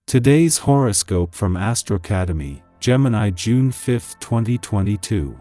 Today's horoscope from Astrocademy, Gemini, June 5, 2022.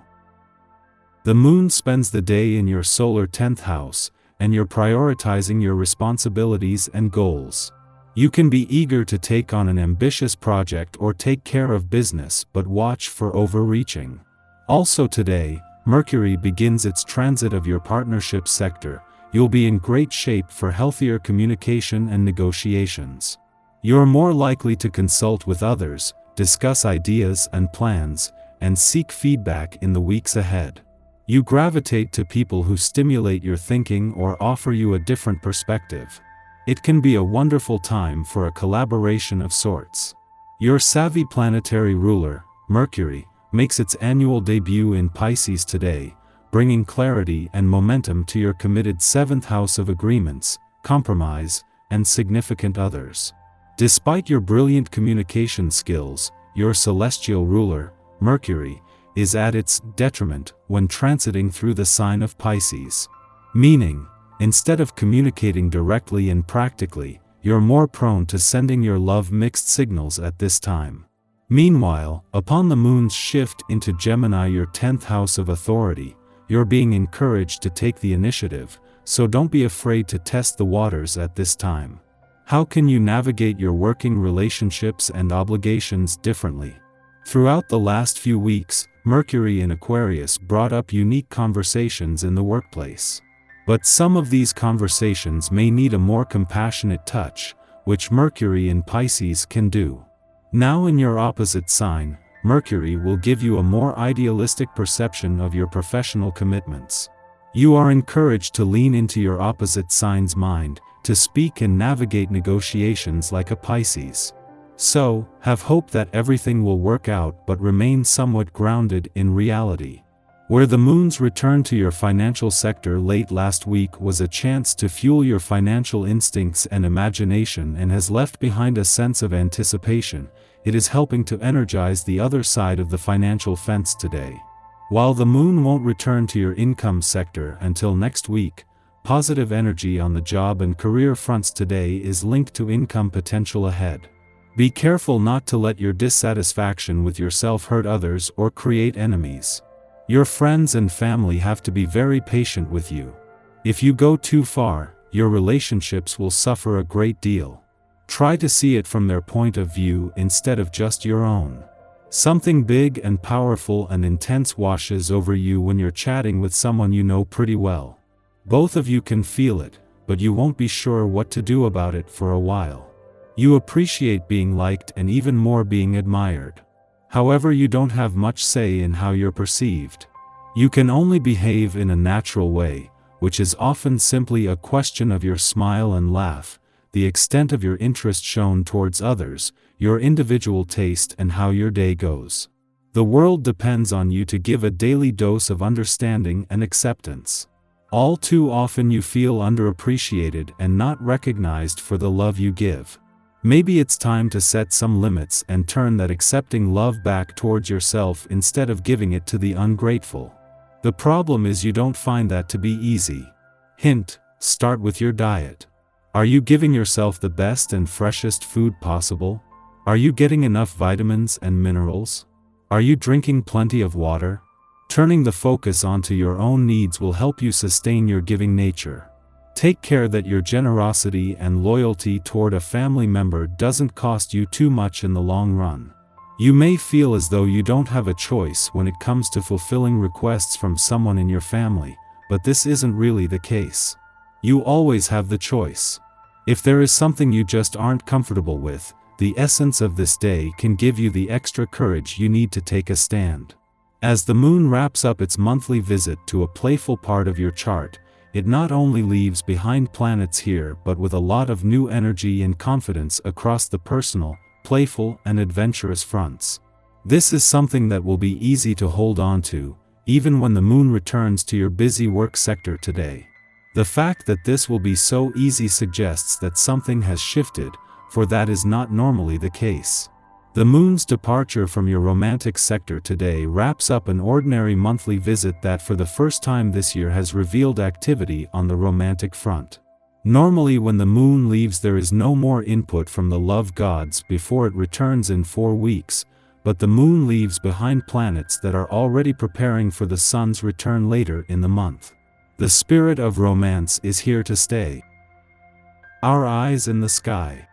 The moon spends the day in your solar 10th house, and you're prioritizing your responsibilities and goals. You can be eager to take on an ambitious project or take care of business, but watch for overreaching. Also today, Mercury begins its transit of your partnership sector. You'll be in great shape for healthier communication and negotiations. You're more likely to consult with others, discuss ideas and plans, and seek feedback in the weeks ahead. You gravitate to people who stimulate your thinking or offer you a different perspective. It can be a wonderful time for a collaboration of sorts. Your savvy planetary ruler, Mercury, makes its annual debut in Pisces today, bringing clarity and momentum to your committed 7th house of agreements, compromise, and significant others. Despite your brilliant communication skills, your celestial ruler, Mercury, is at its detriment when transiting through the sign of Pisces. Meaning, instead of communicating directly and practically, you're more prone to sending your love-mixed signals at this time. Meanwhile, upon the moon's shift into Gemini, your 10th house of authority, you're being encouraged to take the initiative, so don't be afraid to test the waters at this time. How can you navigate your working relationships and obligations differently? Throughout the last few weeks, Mercury in Aquarius brought up unique conversations in the workplace. But some of these conversations may need a more compassionate touch, which Mercury in Pisces can do. Now in your opposite sign, Mercury will give you a more idealistic perception of your professional commitments. You are encouraged to lean into your opposite sign's mind, to speak and navigate negotiations like a Pisces. So, have hope that everything will work out, but remain somewhat grounded in reality. Where the moon's return to your financial sector late last week was a chance to fuel your financial instincts and imagination and has left behind a sense of anticipation, it is helping to energize the other side of the financial fence today. While the moon won't return to your income sector until next week, positive energy on the job and career fronts today is linked to income potential ahead. Be careful not to let your dissatisfaction with yourself hurt others or create enemies. Your friends and family have to be very patient with you. If you go too far, your relationships will suffer a great deal. Try to see it from their point of view instead of just your own. Something big and powerful and intense washes over you when you're chatting with someone you know pretty well. Both of you can feel it, but you won't be sure what to do about it for a while. You appreciate being liked and even more being admired. However, you don't have much say in how you're perceived. You can only behave in a natural way, which is often simply a question of your smile and laugh, the extent of your interest shown towards others, your individual taste, and how your day goes. The world depends on you to give a daily dose of understanding and acceptance. All too often you feel underappreciated and not recognized for the love you give. Maybe it's time to set some limits and turn that accepting love back towards yourself instead of giving it to the ungrateful. The problem is you don't find that to be easy. Hint: start with your diet. Are you giving yourself the best and freshest food possible? Are you getting enough vitamins and minerals? Are you drinking plenty of water? Turning the focus onto your own needs will help you sustain your giving nature. Take care that your generosity and loyalty toward a family member doesn't cost you too much in the long run. You may feel as though you don't have a choice when it comes to fulfilling requests from someone in your family, but this isn't really the case. You always have the choice. If there is something you just aren't comfortable with, the essence of this day can give you the extra courage you need to take a stand. As the moon wraps up its monthly visit to a playful part of your chart, it not only leaves behind planets here but with a lot of new energy and confidence across the personal, playful, and adventurous fronts. This is something that will be easy to hold on to, even when the moon returns to your busy work sector today. The fact that this will be so easy suggests that something has shifted, for that is not normally the case. The moon's departure from your romantic sector today wraps up an ordinary monthly visit that for the first time this year has revealed activity on the romantic front. Normally when the moon leaves there is no more input from the love gods before it returns in 4 weeks, but the moon leaves behind planets that are already preparing for the sun's return later in the month. The spirit of romance is here to stay. Our eyes in the sky.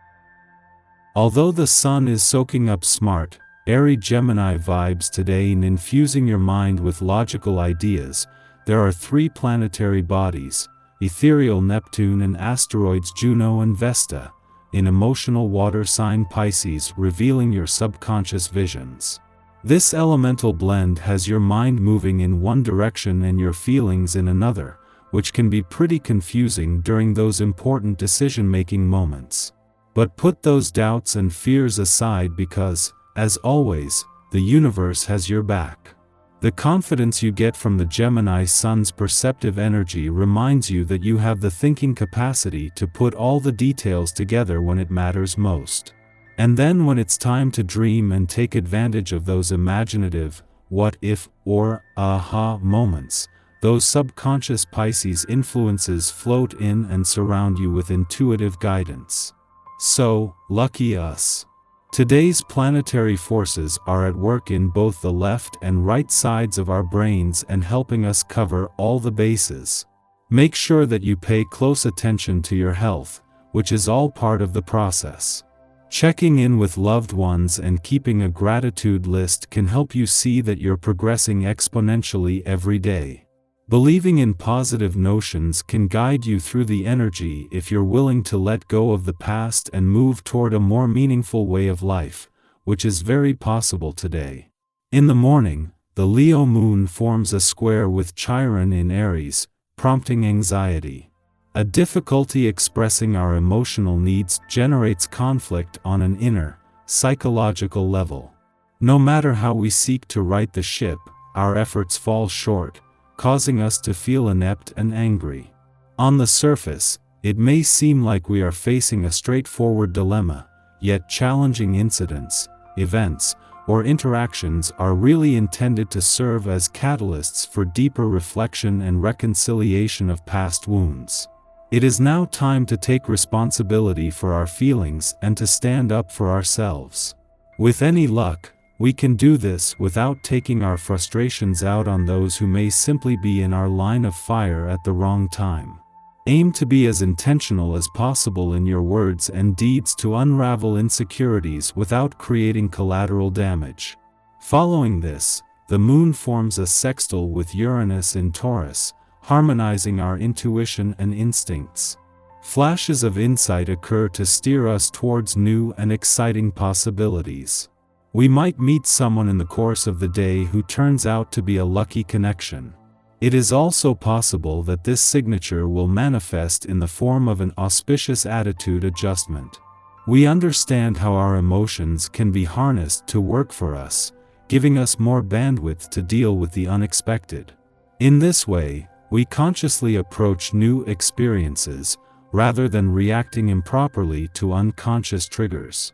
Although the sun is soaking up smart, airy Gemini vibes today and infusing your mind with logical ideas, there are 3 planetary bodies, ethereal Neptune and asteroids Juno and Vesta, in emotional water sign Pisces, revealing your subconscious visions. This elemental blend has your mind moving in one direction and your feelings in another, which can be pretty confusing during those important decision-making moments. But put those doubts and fears aside because, as always, the universe has your back. The confidence you get from the Gemini sun's perceptive energy reminds you that you have the thinking capacity to put all the details together when it matters most. And then when it's time to dream and take advantage of those imaginative, what if, or aha moments, those subconscious Pisces influences float in and surround you with intuitive guidance. So, lucky us. Today's planetary forces are at work in both the left and right sides of our brains and helping us cover all the bases. Make sure that you pay close attention to your health, which is all part of the process. Checking in with loved ones and keeping a gratitude list can help you see that you're progressing exponentially every day. Believing in positive notions can guide you through the energy if you're willing to let go of the past and move toward a more meaningful way of life, which is very possible today. In the morning, the Leo moon forms a square with Chiron in Aries, prompting anxiety. A difficulty expressing our emotional needs generates conflict on an inner, psychological level. No matter how we seek to right the ship, our efforts fall short, causing us to feel inept and angry. On the surface, it may seem like we are facing a straightforward dilemma, yet challenging incidents, events, or interactions are really intended to serve as catalysts for deeper reflection and reconciliation of past wounds. It is now time to take responsibility for our feelings and to stand up for ourselves. With any luck, we can do this without taking our frustrations out on those who may simply be in our line of fire at the wrong time. Aim to be as intentional as possible in your words and deeds to unravel insecurities without creating collateral damage. Following this, the moon forms a sextile with Uranus in Taurus, harmonizing our intuition and instincts. Flashes of insight occur to steer us towards new and exciting possibilities. We might meet someone in the course of the day who turns out to be a lucky connection. It is also possible that this signature will manifest in the form of an auspicious attitude adjustment. We understand how our emotions can be harnessed to work for us, giving us more bandwidth to deal with the unexpected. In this way, we consciously approach new experiences, rather than reacting improperly to unconscious triggers.